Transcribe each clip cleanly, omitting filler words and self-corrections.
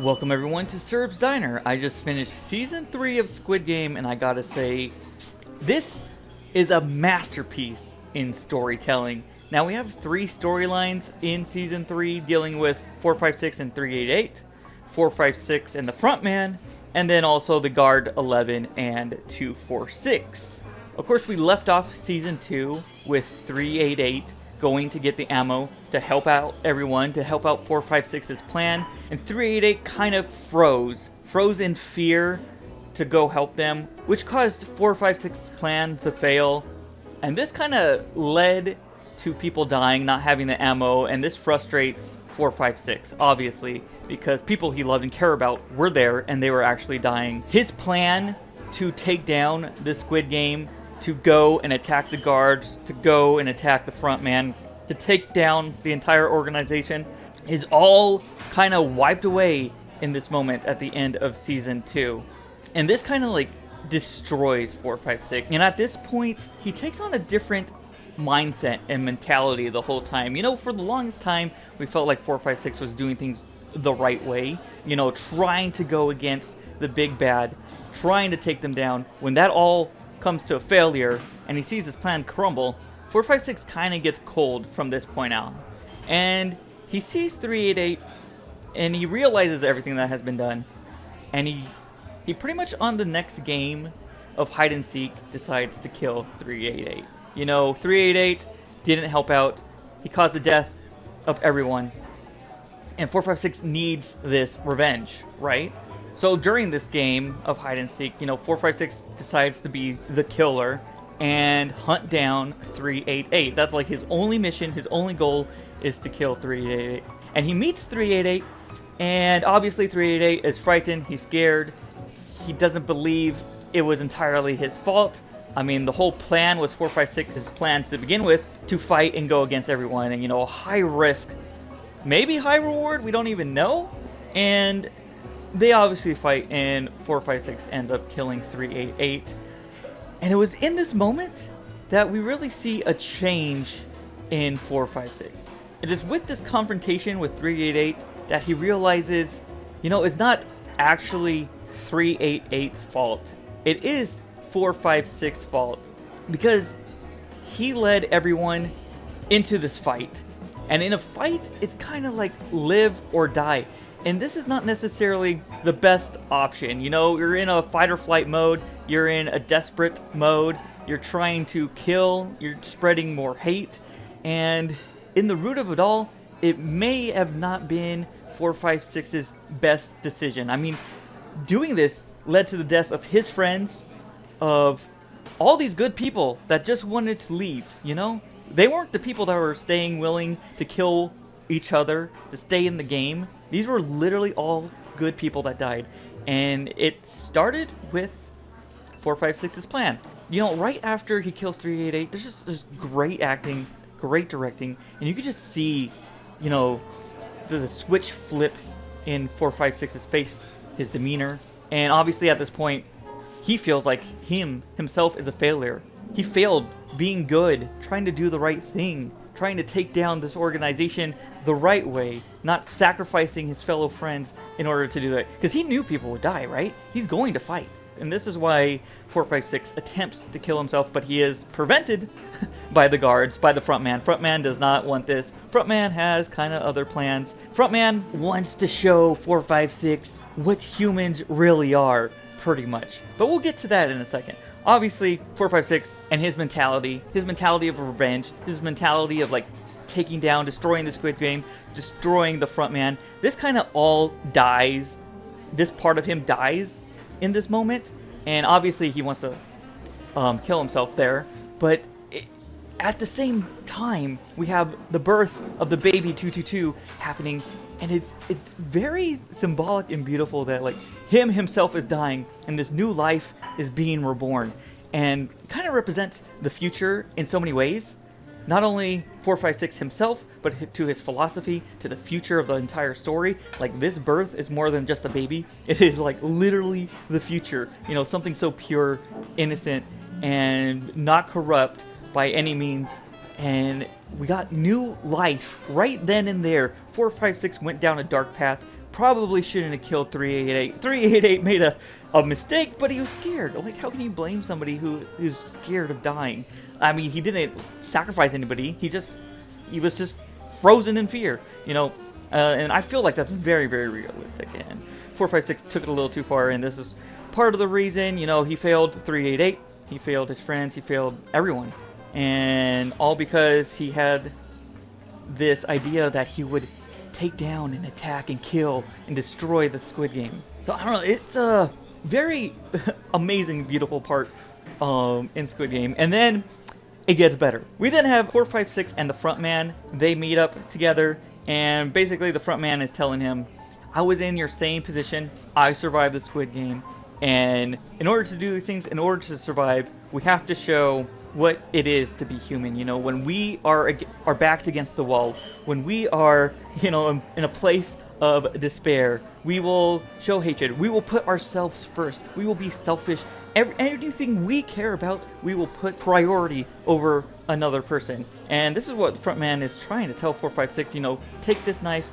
Welcome everyone to Surbs Diner. I just finished season 3 of Squid Game and I gotta say, this is a masterpiece in storytelling. Now we have 3 storylines in season 3 dealing with 456 and 388, 456 and the frontman, and then also the guard 11 and 246. Of course we left off season 2 with 388 going to get the ammo to help out everyone, to help out 456's plan, and 388 kind of froze in fear to go help them, which caused 456's plan to fail, and this kind of led to people dying, not having the ammo, and this frustrates 456, obviously, because people he loved and cared about were there, and they were actually dying. His plan to take down the Squid Game, to go and attack the guards, to go and attack the front man, to take down the entire organization, is all kind of wiped away in this moment at the end of season 2. And this kind of like destroys 456. And at this point, he takes on a different mindset and mentality the whole time. You know, for the longest time, we felt like 456 was doing things the right way. You know, trying to go against the big bad, trying to take them down. When that all comes to a failure and he sees his plan crumble, 456 kind of gets cold from this point out. And he sees 388 and he realizes everything that has been done. And he pretty much on the next game of hide and seek decides to kill 388. You know, 388 didn't help out. He caused the death of everyone. And 456 needs this revenge, right? So during this game of hide and seek, you know, 456 decides to be the killer and hunt down 388. That's like his only mission, his only goal is to kill 388. And he meets 388, and obviously 388 is frightened, he's scared, he doesn't believe it was entirely his fault. I mean, the whole plan was 456's plan to begin with, to fight and go against everyone, and you know, high risk, maybe high reward, we don't even know. And they obviously fight, and 456 ends up killing 388. And it was in this moment that we really see a change in 456. It is with this confrontation with 388 that he realizes, you know, it's not actually 388's fault. It is 456's fault, because he led everyone into this fight. And in a fight, it's kind of like live or die. And this is not necessarily the best option. You know, you're in a fight or flight mode, you're in a desperate mode, you're trying to kill, you're spreading more hate, and in the root of it all, it may have not been 456's best decision. I mean, doing this led to the death of his friends, of all these good people that just wanted to leave, you know? They weren't the people that were staying willing to kill each other, to stay in the game. These were literally all good people that died. And it started with 456's plan. You know, right after he kills 388, there's just this great acting, great directing, and you could just see, you know, the switch flip in 456's face, his demeanor. And obviously at this point, he feels like himself is a failure. He failed being good, trying to do the right thing, trying to take down this organization the right way, not sacrificing his fellow friends in order to do that. Because he knew people would die, right? He's going to fight. And this is why 456 attempts to kill himself, but he is prevented by the guards, by the frontman. Frontman does not want this. Frontman has kind of other plans. Frontman wants to show 456 what humans really are, pretty much. But we'll get to that in a second. Obviously, 456 and his mentality of revenge, his mentality of like taking down, destroying the Squid Game, destroying the frontman, this kind of all dies. This part of him dies in this moment, and obviously he wants to kill himself there. But at the same time, we have the birth of the baby 222 happening, and it's very symbolic and beautiful that like himself is dying and this new life is being reborn, and kind of represents the future in so many ways. Not only 456 himself, but to his philosophy, to the future of the entire story. Like, this birth is more than just a baby. It is like literally the future. You know, something so pure, innocent, and not corrupt by any means. And we got new life right then and there. 456 went down a dark path, probably shouldn't have killed 388. 388 made a mistake, but he was scared. Like, how can you blame somebody who's scared of dying? I mean, he didn't sacrifice anybody. He was just frozen in fear, you know. And I feel like that's very, very realistic. And 456 took it a little too far, and this is part of the reason, you know, he failed 388. He failed his friends. He failed everyone. And all because he had this idea that he would take down and attack and kill and destroy the Squid Game. So I don't know, it's a very amazing, beautiful part in Squid Game. And then it gets better. We then have 456 and the front man. They meet up together, and basically the front man is telling him, I was in your same position. I survived the Squid Game. And in order to do things, in order to survive, we have to show what it is to be human. You know, when we are our backs against the wall, when we are, you know, in a place of despair, we will show hatred. We will put ourselves first. We will be selfish. Anything we care about, we will put priority over another person. And this is what Frontman is trying to tell 456, you know, take this knife,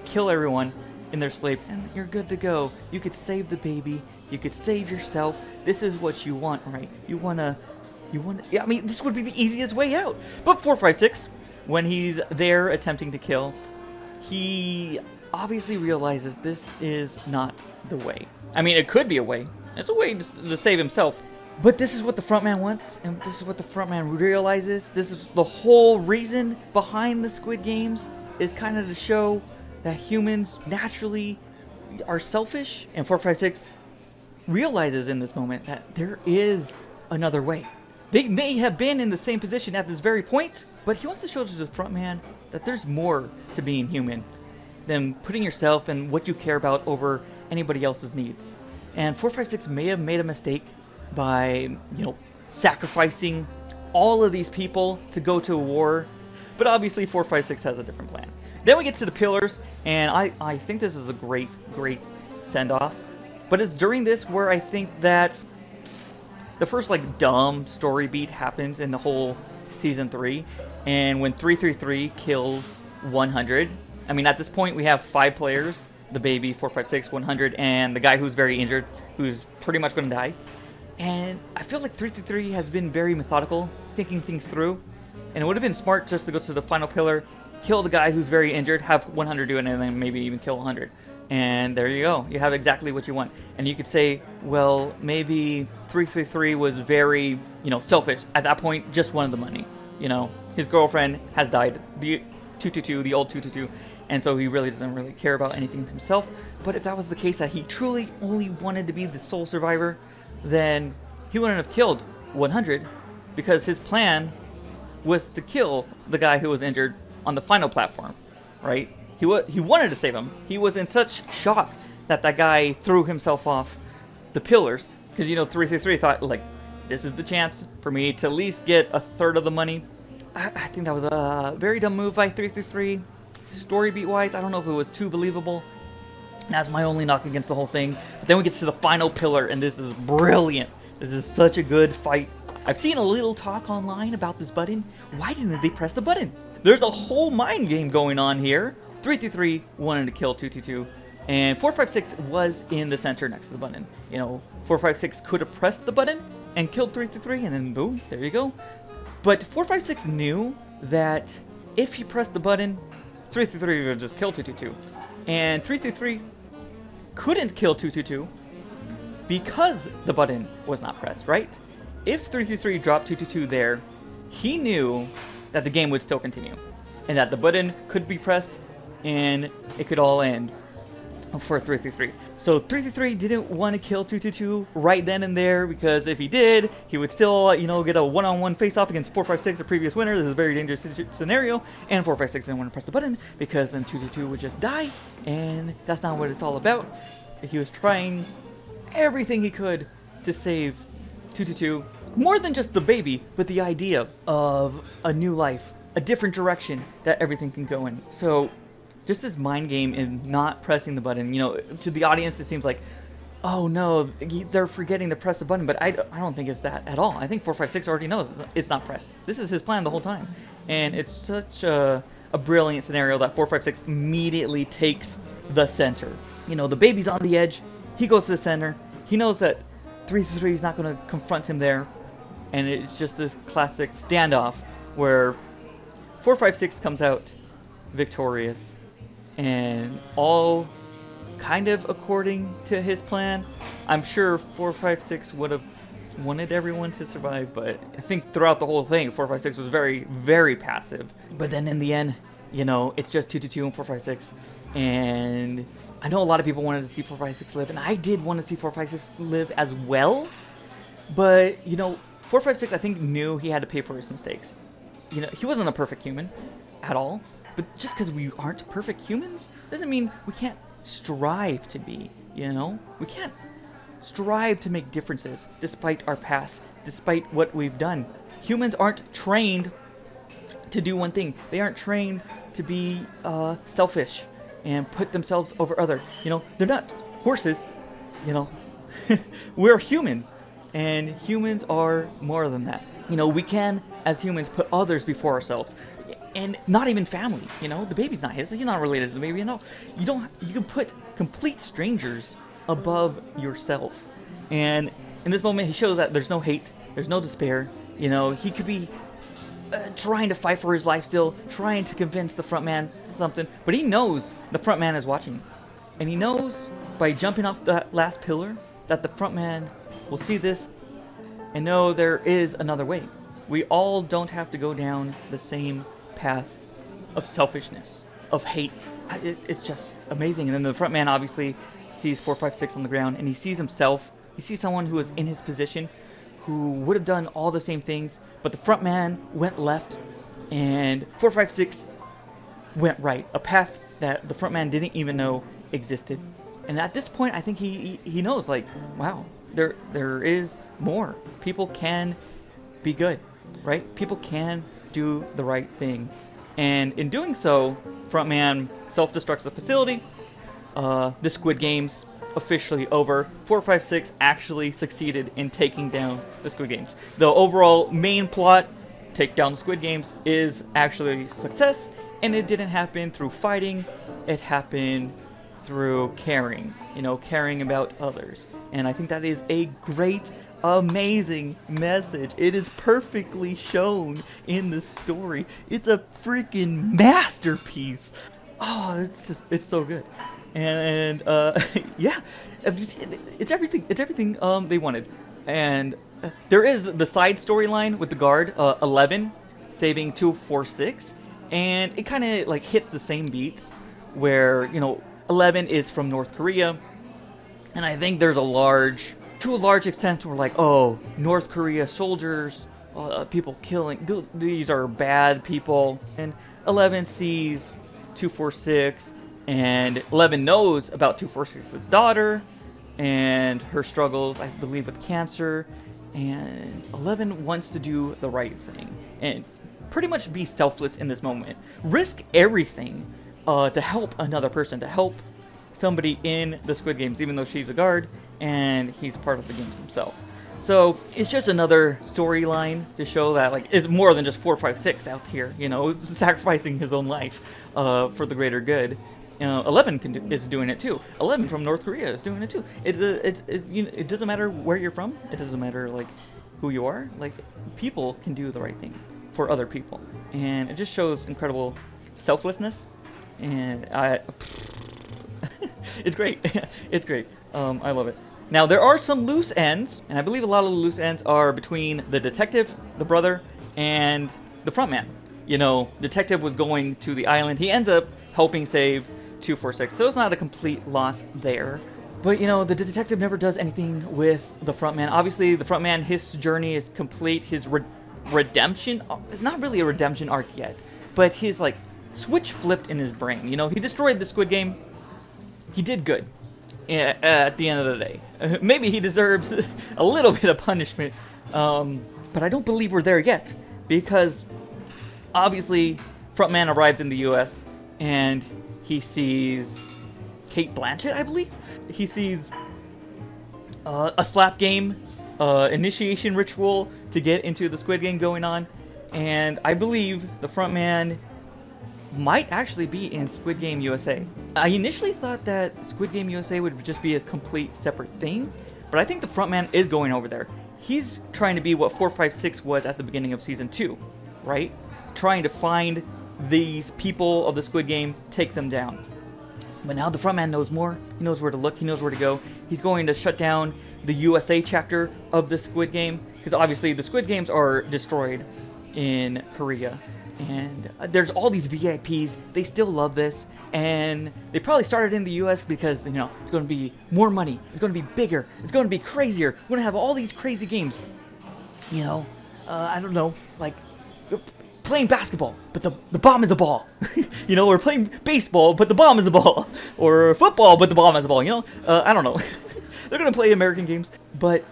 kill everyone in their sleep, and you're good to go. You could save the baby. You could save yourself. This is what you want, right? You wanna, I mean, this would be the easiest way out. But 456, when he's there attempting to kill, he obviously realizes this is not the way. I mean, it could be a way. It's a way to save himself. But this is what the front man wants, and this is what the front man realizes. This is the whole reason behind the Squid Games, is kind of to show that humans naturally are selfish. And 456 realizes in this moment that there is another way. They may have been in the same position at this very point, but he wants to show to the front man that there's more to being human than putting yourself and what you care about over anybody else's needs. And 456 may have made a mistake by, you know, sacrificing all of these people to go to a war, but obviously 456 has a different plan. Then we get to the pillars, and I think this is a great send-off. But it's during this where I think that the first, like, dumb story beat happens in the whole season 3. And when 333 kills 100, I mean, at this point we have 5 players: the baby, 456, 100, and the guy who's very injured, who's pretty much going to die. And I feel like 333 has been very methodical, thinking things through. And it would have been smart just to go to the final pillar, kill the guy who's very injured, have 100 do it, and then maybe even kill 100. And there you go. You have exactly what you want. And you could say, well, maybe 333 was very, you know, selfish. At that point, just wanted the money. You know, his girlfriend has died. The 222, the old 222. And so he really doesn't really care about anything himself. But if that was the case, that he truly only wanted to be the sole survivor, then he wouldn't have killed 100, because his plan was to kill the guy who was injured on the final platform, right? He wanted to save him. He was in such shock that guy threw himself off the pillars, because, you know, 333 thought, like, this is the chance for me to at least get a third of the money. I think that was a very dumb move by 333. Story beat wise, I don't know if it was too believable. That's my only knock against the whole thing. But then we get to the final pillar, and this is brilliant. This is such a good fight. I've seen a little talk online about this button. Why didn't they press the button? There's a whole mind game going on here. 333 wanted to kill 222, and 456 was in the center next to the button. You know, 456 could have pressed the button and killed 333, and then boom, there you go. But 456 knew that if he pressed the button, 333 would just kill 222. And 333 couldn't kill 222 because the button was not pressed, right? If 333 dropped 222 there, he knew that the game would still continue, and that the button could be pressed, and it could all end for 333. So 333 didn't want to kill 222 right then and there, because if he did, he would still, you know, get a one-on-one face-off against 456, a previous winner. This is a very dangerous scenario, and 456 didn't want to press the button because then 222 would just die, and that's not what it's all about. He was trying everything he could to save 222, more than just the baby, but the idea of a new life, a different direction that everything can go in. So just this mind game in not pressing the button, you know, to the audience it seems like, oh no, they're forgetting to press the button, but I don't think it's that at all. I think 456 already knows it's not pressed. This is his plan the whole time. And it's such a brilliant scenario that 456 immediately takes the center. You know, the baby's on the edge. He goes to the center. He knows that 333 is not going to confront him there. And it's just this classic standoff where 456 comes out victorious. And all kind of according to his plan. I'm sure 456 would have wanted everyone to survive, but I think throughout the whole thing, 456 was very, very passive. But then in the end, you know, it's just 222 and 456. And I know a lot of people wanted to see 456 live, and I did want to see 456 live as well. But, you know, 456, I think, knew he had to pay for his mistakes. You know, he wasn't a perfect human at all. But just because we aren't perfect humans doesn't mean we can't strive to be, you know? We can't strive to make differences despite our past, despite what we've done. Humans aren't trained to do one thing. They aren't trained to be selfish and put themselves over other. You know, they're not horses, you know. We're humans, and humans are more than that. You know, we can, as humans, put others before ourselves. And not even family, you know. The baby's not his. He's not related to the baby, you know. You can put complete strangers above yourself. And in this moment, he shows that there's no hate, there's no despair. You know, he could be trying to fight for his life still, trying to convince the front man something, but he knows the front man is watching. And he knows by jumping off that last pillar that the front man will see this and know there is another way. We all don't have to go down the same path of selfishness, of hate. It's just amazing. And then the front man obviously sees 456 on the ground, and he sees himself. He sees someone who is in his position, who would have done all the same things, but the front man went left, and 456 went right, a path that the front man didn't even know existed. And at this point, I think he knows, like, wow, there is more. People can be good, right? People can do the right thing. And in doing so, Frontman self-destructs the facility. The Squid Game's officially over. 456 actually succeeded in taking down the Squid Games. The overall main plot, take down the Squid Games, is actually a success. And it didn't happen through fighting. It happened through caring. You know, caring about others. And I think that is a great, amazing message. It is perfectly shown in the story. It's a freaking masterpiece. Oh, it's so good. And yeah, it's everything they wanted. And there is the side storyline with the guard 11 saving 246, and it kind of like hits the same beats where, you know, 11 is from North Korea, and I think there's to a large extent, we're like, oh, North Korea soldiers, people killing, these are bad people. And 11 sees 246, and 11 knows about 246's daughter and her struggles, I believe, with cancer. And 11 wants to do the right thing and pretty much be selfless in this moment. Risk everything to help another person, to help somebody in the Squid Games, even though she's a guard and he's part of the games himself. So it's just another storyline to show that, like, it's more than just 456 out here, you know, sacrificing his own life for the greater good. 11 is doing it too. 11 from North Korea is doing it too. It doesn't matter where you're from. It doesn't matter like who you are. Like, people can do the right thing for other people, and it just shows incredible selflessness. And it's great. It's great. I love it. Now, there are some loose ends, and I believe a lot of the loose ends are between the detective, the brother, and the front man. You know, detective was going to the island. He ends up helping save 246, so it's not a complete loss there. But, you know, the detective never does anything with the front man. Obviously, the front man, his journey is complete. His redemption, not really a redemption arc yet, but his, like, switch flipped in his brain. You know, he destroyed the Squid Game. He did good at the end of the day. Maybe he deserves a little bit of punishment, but I don't believe we're there yet, because obviously Frontman arrives in the US and he sees Kate Blanchett, I believe. He sees a slap game, initiation ritual to get into the Squid Game going on, and I believe the Frontman might actually be in Squid Game USA. I initially thought that Squid Game USA would just be a complete separate thing, but I think the frontman is going over there. He's trying to be what 456 was at the beginning of season 2, right? Trying to find these people of the Squid Game, take them down. But now the frontman knows more. He knows where to look. He knows where to go. He's going to shut down the USA chapter of the Squid Game, because obviously the Squid Games are destroyed in Korea. And there's all these VIPs. They still love this. And they probably started in the US because, you know, it's going to be more money. It's going to be bigger. It's going to be crazier. We're going to have all these crazy games. You know, I don't know, like playing basketball, but the bomb is the ball. You know, or playing baseball, but the bomb is the ball. Or football, but the bomb is the ball. You know, I don't know. They're going to play American games. But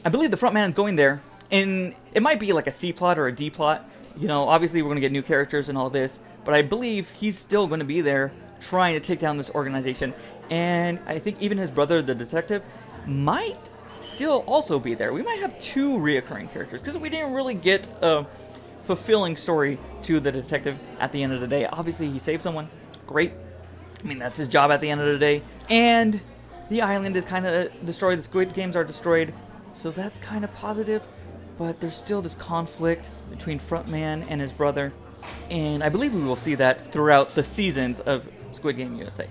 I believe the front man is going there. And it might be like a C plot or a D plot. You know, obviously we're going to get new characters and all this. But I believe he's still going to be there trying to take down this organization. And I think even his brother, the detective, might still also be there. We might have 2 reoccurring characters because we didn't really get a fulfilling story to the detective at the end of the day. Obviously, he saved someone. Great. I mean, that's his job at the end of the day. And the island is kind of destroyed. The Squid Games are destroyed. So that's kind of positive. But there's still this conflict between Frontman and his brother. And I believe we will see that throughout the seasons of Squid Game USA.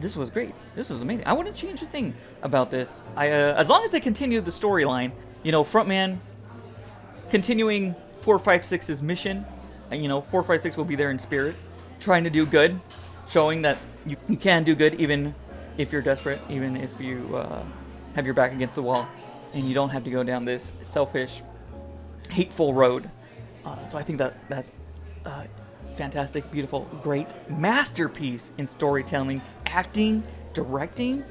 This was great. This was amazing. I wouldn't change a thing about this. As long as they continue the storyline, you know, Frontman continuing 456's mission. You know, 456 will be there in spirit, trying to do good, showing that you can do good even if you're desperate, even if you have your back against the wall, and you don't have to go down this selfish, hateful road. So I think that's fantastic, beautiful, great masterpiece in storytelling, acting, directing.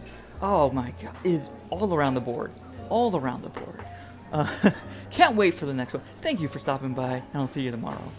Oh my God, is all around the board, all around the board. Can't wait for the next one. Thank you for stopping by, and I'll see you tomorrow.